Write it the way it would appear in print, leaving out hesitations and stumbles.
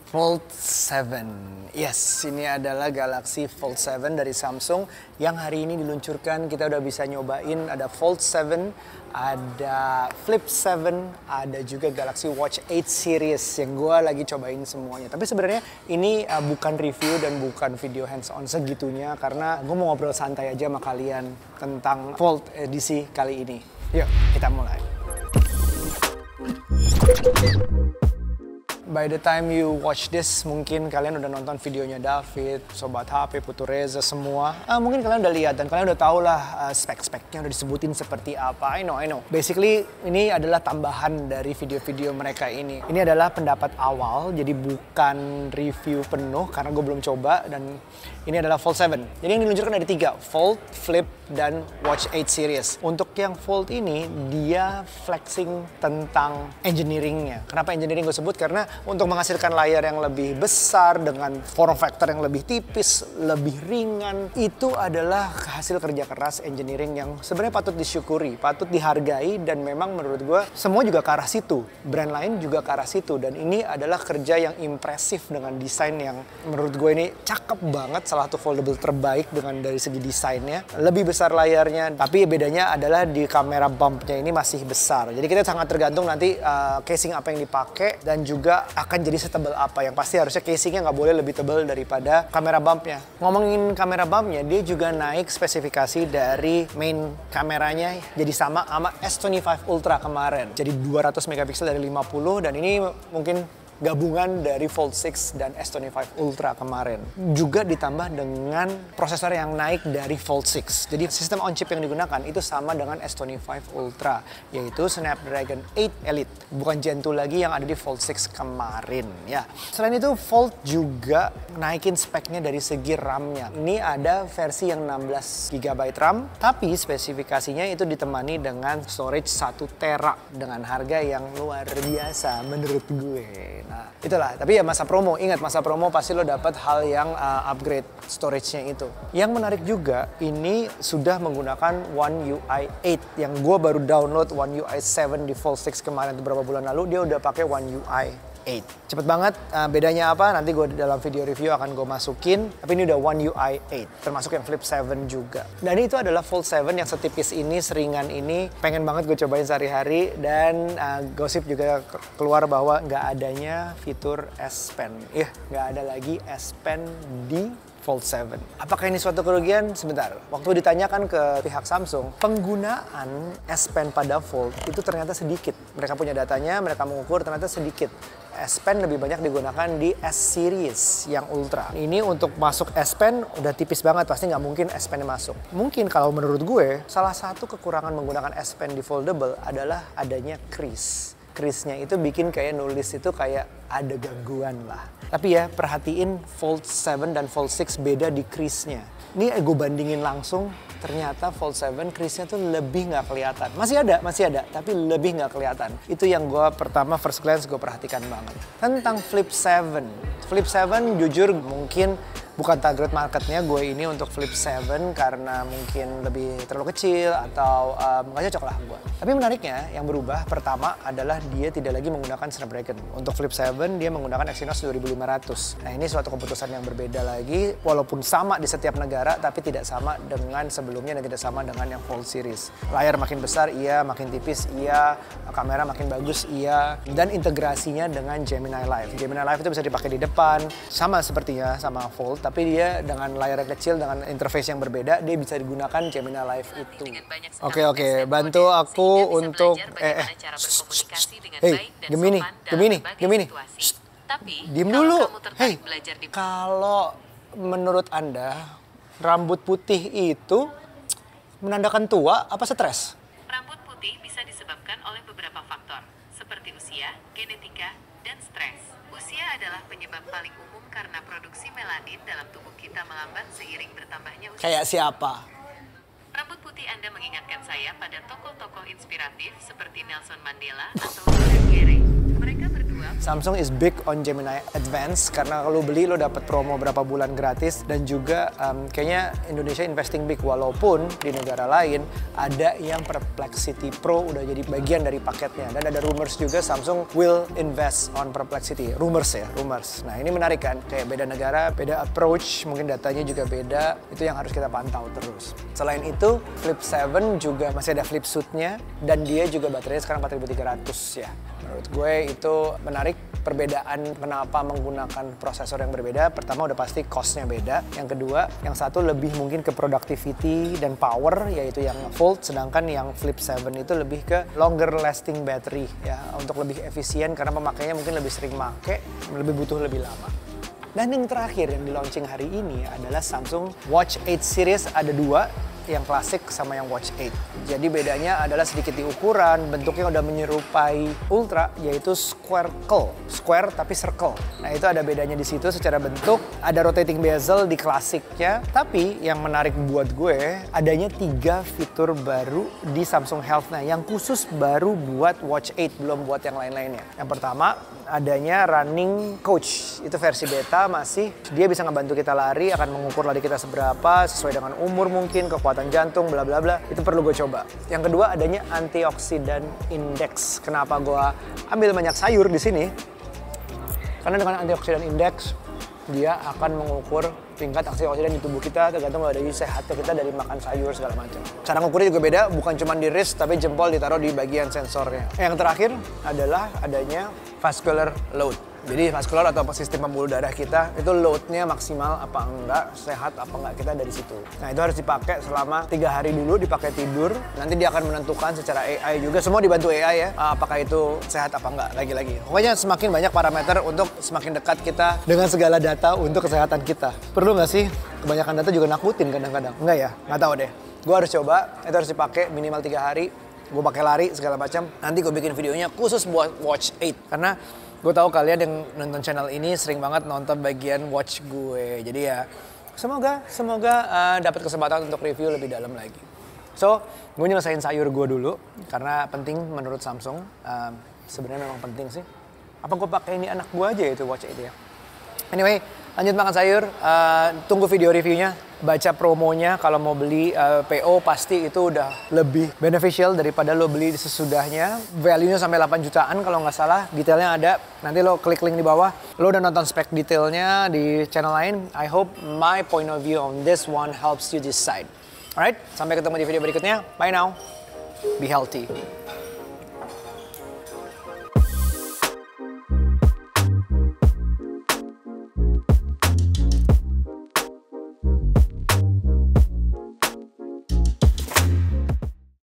Fold 7. Yes, ini adalah Galaxy Fold 7 dari Samsung yang hari ini diluncurkan. Kita udah bisa nyobain ada Fold 7, ada Flip 7, ada juga Galaxy Watch 8 series yang gue lagi cobain semuanya. Tapi sebenarnya ini bukan review dan bukan video hands-on segitunya karena gue mau ngobrol santai aja sama kalian tentang Fold edisi kali ini. Yuk, kita mulai. By the time you watch this, mungkin kalian udah nonton videonya David, Sobat HP, Putu Reza, semua. Mungkin kalian udah lihat dan kalian udah tahu lah spek-speknya udah disebutin seperti apa. I know. Basically, ini adalah tambahan dari video-video mereka ini. Ini adalah pendapat awal, jadi bukan review penuh karena gue belum coba. Dan ini adalah Fold 7. Jadi yang diluncurkan ada 3, Fold, Flip, dan Watch 8 series. Untuk yang Fold ini, dia flexing tentang engineeringnya. Kenapa engineering gue sebut? Karena untuk menghasilkan layar yang lebih besar dengan form factor yang lebih tipis, lebih ringan, itu adalah hasil kerja keras engineering yang sebenarnya patut disyukuri, patut dihargai, dan memang menurut gue semua juga ke arah situ. Brand lain juga ke arah situ, dan ini adalah kerja yang impresif dengan desain yang menurut gue ini cakep banget, salah satu foldable terbaik dengan dari segi desainnya. Lebih besar layarnya, tapi bedanya adalah di kamera bumpnya ini masih besar. Jadi kita sangat tergantung nanti casing apa yang dipakai dan juga akan jadi setebal apa. Yang pasti harusnya casingnya nggak boleh lebih tebal daripada kamera bumpnya. Ngomongin kamera bumpnya, dia juga naik spesifikasi dari main kameranya jadi sama S25 Ultra kemarin. Jadi 200 megapiksel dari 50, dan ini mungkin gabungan dari Fold 6 dan S25 Ultra kemarin. Juga ditambah dengan prosesor yang naik dari Fold 6. Jadi sistem on chip yang digunakan itu sama dengan S25 Ultra, yaitu Snapdragon 8 Elite. Bukan Gen 2 lagi yang ada di Fold 6 kemarin ya. Selain itu Fold juga naikin speknya dari segi RAM-nya. Ini ada versi yang 16 GB RAM, tapi spesifikasinya itu ditemani dengan storage 1 tera dengan harga yang luar biasa menurut gue. Nah, itulah. Tapi ya masa promo, ingat masa promo pasti lo dapat hal yang upgrade storage-nya itu. Yang menarik juga, ini sudah menggunakan One UI 8 yang gue baru download One UI 7 di Fold 6 kemarin beberapa bulan lalu, dia udah pakai One UI 8. Cepet banget, bedanya apa? Nanti gue dalam video review akan gue masukin. Tapi ini udah One UI 8, termasuk yang Flip 7 juga. Dan itu adalah Fold 7 yang setipis ini, seringan ini. Pengen banget gue cobain sehari-hari. Dan gosip juga keluar bahwa nggak adanya fitur S Pen. Nggak ada lagi S Pen di Fold 7. Apakah ini suatu kerugian? Sebentar. Waktu ditanyakan ke pihak Samsung, penggunaan S Pen pada Fold itu ternyata sedikit. Mereka punya datanya, mereka mengukur ternyata sedikit. S Pen lebih banyak digunakan di S Series yang Ultra. Ini untuk masuk S Pen udah tipis banget, pasti nggak mungkin S Pen masuk. Mungkin kalau menurut gue, salah satu kekurangan menggunakan S Pen di foldable adalah adanya crease. Crease-nya itu bikin kayak nulis itu kayak ada gangguan lah. Tapi ya perhatiin Fold 7 dan Fold 6 beda di crease-nya. Ini gue bandingin langsung, ternyata Fold 7 crease-nya tuh lebih nggak kelihatan. Masih ada, tapi lebih nggak kelihatan. Itu yang gue pertama first glance gue perhatikan banget. Tentang Flip 7. Flip 7 jujur mungkin bukan target marketnya gue ini untuk Flip 7 karena mungkin lebih terlalu kecil atau nggak cocok lah gue. Tapi menariknya yang berubah pertama adalah dia tidak lagi menggunakan Snapdragon. Untuk Flip 7 dia menggunakan Exynos 2500. Nah ini suatu keputusan yang berbeda lagi, walaupun sama di setiap negara tapi tidak sama dengan sebelumnya dan tidak sama dengan yang Fold series. Layar makin besar iya, makin tipis iya, kamera makin bagus iya, dan integrasinya dengan Gemini Live. Gemini Live itu bisa dipakai di depan, sama sepertinya sama Fold, tapi dia dengan layar yang kecil, dengan interface yang berbeda, dia bisa digunakan Gemini Live itu. Oke, bantu aku untuk Gemini. Diem dulu. Kalau menurut Anda rambut putih itu menandakan tua apa stres? Rambut putih bisa disebabkan oleh beberapa faktor, seperti usia, genetika, dan stres. Usia adalah penyebab paling umum karena produksi melanin dalam tubuh kita melambat seiring bertambahnya usia. Kayak siapa? Rambut putih Anda mengingatkan saya pada tokoh-tokoh inspiratif seperti Nelson Mandela atau William Carey. Mereka berdua Samsung is big on Gemini Advance karena kalau beli lo dapat promo berapa bulan gratis, dan juga kayaknya Indonesia investing big, walaupun di negara lain ada yang Perplexity Pro udah jadi bagian dari paketnya, dan ada rumors juga Samsung will invest on Perplexity. Rumors ya, rumors. Nah ini menarik kan, kayak beda negara, beda approach, mungkin datanya juga beda, itu yang harus kita pantau terus. Selain itu, Flip 7 juga masih ada flip suit-nya, dan dia juga baterainya sekarang 4300 ya. Menurut gue itu menarik, perbedaan kenapa menggunakan prosesor yang berbeda. Pertama udah pasti cost-nya beda. Yang kedua, yang satu lebih mungkin ke productivity dan power, yaitu yang Fold, sedangkan yang Flip 7 itu lebih ke longer lasting battery ya, untuk lebih efisien karena pemakainya mungkin lebih sering make, lebih butuh lebih lama. Dan yang terakhir yang di launching hari ini adalah Samsung Watch 8 series, ada dua, yang klasik sama yang Watch 8. Jadi bedanya adalah sedikit di ukuran, bentuknya udah menyerupai Ultra, yaitu square tapi circle. Nah itu ada bedanya di situ secara bentuk, ada rotating bezel di klasiknya, tapi yang menarik buat gue, adanya 3 fitur baru di Samsung Health. Nah yang khusus baru buat Watch 8, belum buat yang lain-lainnya. Yang pertama, adanya running coach, itu versi beta masih, dia bisa ngebantu kita lari, akan mengukur lari kita seberapa, sesuai dengan umur mungkin, kekuatan jantung, bla bla bla, itu perlu gue coba. Yang kedua adanya antioksidan index. Kenapa gue ambil banyak sayur di sini? Karena dengan antioksidan index, dia akan mengukur tingkat antioksidan di tubuh kita tergantung dari sehatnya kita dari makan sayur segala macam. Cara ngukurnya juga beda, bukan cuma di wrist tapi jempol ditaruh di bagian sensornya. Yang terakhir adalah adanya vascular load. Jadi vascular atau sistem pembuluh darah kita itu loadnya maksimal apa enggak, sehat apa enggak kita dari situ. Nah itu harus dipakai selama 3 hari dulu, dipakai tidur. Nanti dia akan menentukan secara AI juga, semua dibantu AI ya, apakah itu sehat apa enggak lagi-lagi. Pokoknya semakin banyak parameter untuk semakin dekat kita dengan segala data untuk kesehatan kita. Perlu nggak sih? Kebanyakan data juga nakutin kadang-kadang. Enggak ya? Nggak tahu deh. Gue harus coba, itu harus dipakai minimal 3 hari. Gue pakai lari segala macam. Nanti gue bikin videonya khusus buat Watch 8 karena gue tahu kalian yang nonton channel ini sering banget nonton bagian watch gue. Jadi ya semoga dapat kesempatan untuk review lebih dalam lagi. So, gue nyelesain sayur gue dulu karena penting menurut Samsung. Sebenarnya memang penting sih. Apa gue pakai ini anak gue aja itu Watch 8 ya. Anyway, lanjut makan sayur. Tunggu video reviewnya. Baca promonya, kalau mau beli PO pasti itu udah lebih beneficial daripada lo beli sesudahnya. Value-nya sampai 8 jutaan kalau nggak salah, detailnya ada. Nanti lo klik link di bawah, lo udah nonton spek detailnya di channel lain. I hope my point of view on this one helps you decide. Alright, sampai ketemu di video berikutnya. Bye now, be healthy.